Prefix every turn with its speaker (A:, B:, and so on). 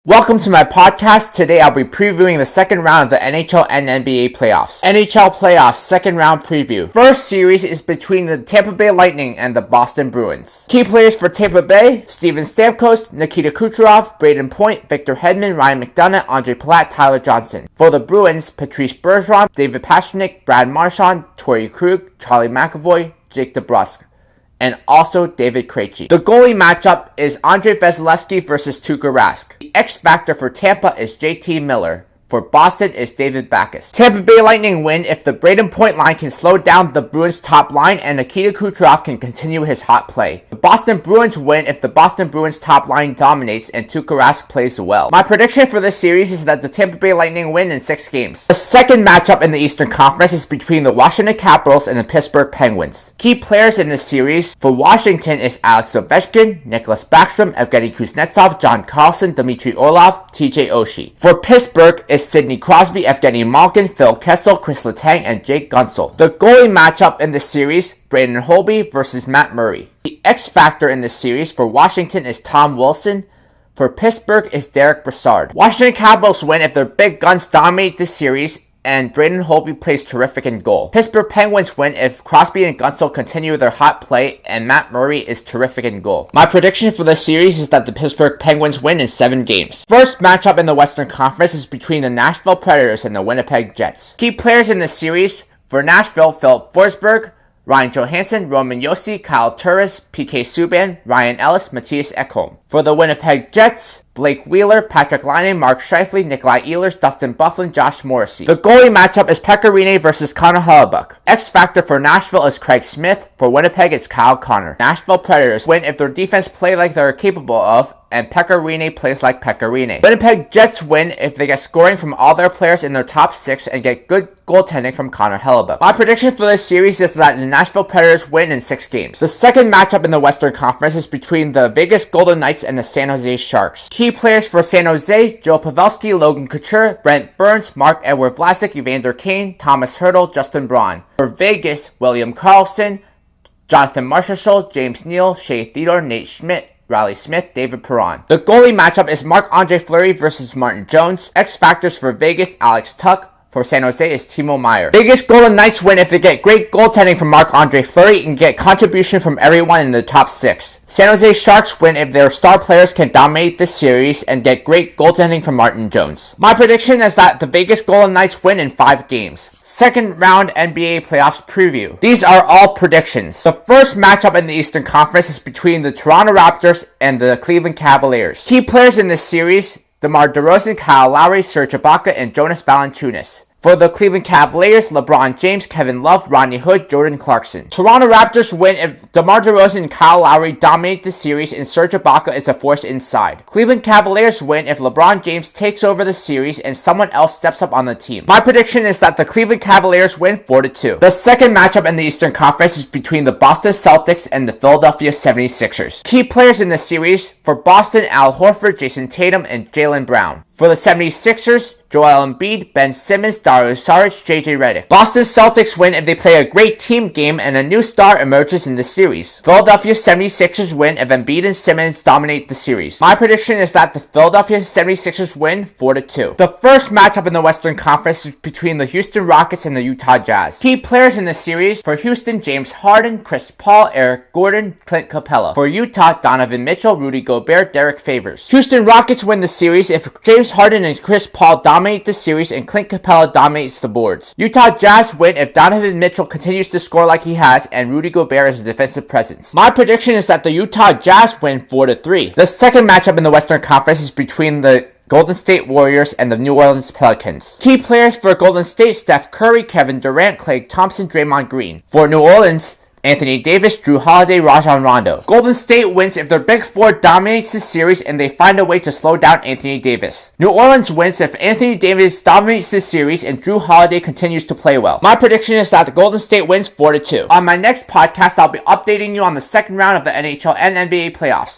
A: Welcome to my podcast. Today I'll be previewing the second round of the NHL and NBA Playoffs. NHL Playoffs second round preview. First series is between the Tampa Bay Lightning and the Boston Bruins. Key players for Tampa Bay: Steven Stamkos, Nikita Kucherov, Brayden Point, Victor Hedman, Ryan McDonough, Andre Palat, Tyler Johnson. For the Bruins, Patrice Bergeron, David Pastrnak, Brad Marchand, Torrey Krug, Charlie McAvoy, Jake DeBrusk, and also David Krejci. The goalie matchup is Andrei Vasilevskiy versus Tuuka Rask. The X factor for Tampa is JT Miller. For Boston is David Backes. Tampa Bay Lightning win if the Brayden Point Line can slow down the Bruins' top line and Nikita Kucherov can continue his hot play. The Boston Bruins win if the Boston Bruins' top line dominates and Tuuka Rask plays well. My prediction for this series is that the Tampa Bay Lightning win in 6 games. The second matchup in the Eastern Conference is between the Washington Capitals and the Pittsburgh Penguins. Key players in this series for Washington is Alex Ovechkin, Nicholas Backstrom, Evgeny Kuznetsov, John Carlson, Dmitry Orlov, TJ Oshie. For Pittsburgh is Sidney Crosby, Evgeny Malkin, Phil Kessel, Chris Letang, and Jake Guentzel. The goalie matchup in this series: Braden Holtby versus Matt Murray. The X factor in this series for Washington is Tom Wilson. For Pittsburgh is Derek Brassard. Washington Capitals win if their big guns dominate this series and Braden Holtby plays terrific in goal. Pittsburgh Penguins win if Crosby and Guentzel continue their hot play and Matt Murray is terrific in goal. My prediction for this series is that the Pittsburgh Penguins win in 7 games. First matchup in the Western Conference is between the Nashville Predators and the Winnipeg Jets. Key players in this series: for Nashville, Philip Forsberg, Ryan Johansson, Roman Josi, Kyle Turris, PK Subban, Ryan Ellis, Matthias Ekholm. For the Winnipeg Jets, Blake Wheeler, Patrick Laine, Mark Scheifele, Nikolai Ehlers, Dustin Byfuglien, Josh Morrissey. The goalie matchup is Pekka Rinne versus Connor Hellebuyck. X factor for Nashville is Craig Smith. For Winnipeg, it's Kyle Connor. Nashville Predators win if their defense play like they're capable of, and Pekka Rinne plays like Pekka Rinne. Winnipeg Jets win if they get scoring from all their players in their top 6 and get good goaltending from Connor Hellebuyck. My prediction for this series is that the Nashville Predators win in 6 games. The second matchup in the Western Conference is between the Vegas Golden Knights and the San Jose Sharks. Key players for San Jose: Joe Pavelski, Logan Couture, Brent Burns, Mark-Edward Vlasic, Evander Kane, Thomas Hertl, Justin Braun. For Vegas, William Karlsson, Jonathan Marchessault, James Neal, Shea Theodore, Nate Schmidt, Riley Smith, David Perron. The goalie matchup is Marc-Andre Fleury versus Martin Jones. X factors for Vegas: Alex Tuch. For San Jose is Timo Meier. Vegas Golden Knights win if they get great goaltending from Marc-Andre Fleury and get contribution from everyone in the top 6. San Jose Sharks win if their star players can dominate this series and get great goaltending from Martin Jones. My prediction is that the Vegas Golden Knights win in 5 games. Second round NBA Playoffs preview. These are all predictions. The first matchup in the Eastern Conference is between the Toronto Raptors and the Cleveland Cavaliers. Key players in this series: DeMar DeRozan, Kyle Lowry, Serge Ibaka, and Jonas Valanciunas. For the Cleveland Cavaliers, LeBron James, Kevin Love, Rodney Hood, Jordan Clarkson. Toronto Raptors win if DeMar DeRozan and Kyle Lowry dominate the series and Serge Ibaka is a force inside. Cleveland Cavaliers win if LeBron James takes over the series and someone else steps up on the team. My prediction is that the Cleveland Cavaliers win 4-2. The second matchup in the Eastern Conference is between the Boston Celtics and the Philadelphia 76ers. Key players in the series: for Boston, Al Horford, Jason Tatum, and Jaylen Brown. For the 76ers, Joel Embiid, Ben Simmons, Dario Saric, JJ Redick. Boston Celtics win if they play a great team game and a new star emerges in the series. Philadelphia 76ers win if Embiid and Simmons dominate the series. My prediction is that the Philadelphia 76ers win 4-2. The first matchup in the Western Conference is between the Houston Rockets and the Utah Jazz. Key players in the series: for Houston, James Harden, Chris Paul, Eric Gordon, Clint Capella. For Utah, Donovan Mitchell, Rudy Gobert, Derek Favors. Houston Rockets win the series if James Harden and Chris Paul dominate the series and Clint Capella dominates the boards. Utah Jazz win if Donovan Mitchell continues to score like he has and Rudy Gobert is a defensive presence. My prediction is that the Utah Jazz win 4-3. The second matchup in the Western Conference is between the Golden State Warriors and the New Orleans Pelicans. Key players for Golden State: Steph Curry, Kevin Durant, Klay Thompson, Draymond Green. For New Orleans, Anthony Davis, Drew Holiday, Rajon Rondo. Golden State wins if their Big Four dominates the series and they find a way to slow down Anthony Davis. New Orleans wins if Anthony Davis dominates the series and Drew Holiday continues to play well. My prediction is that the Golden State wins 4-2. On my next podcast, I'll be updating you on the second round of the NHL and NBA Playoffs.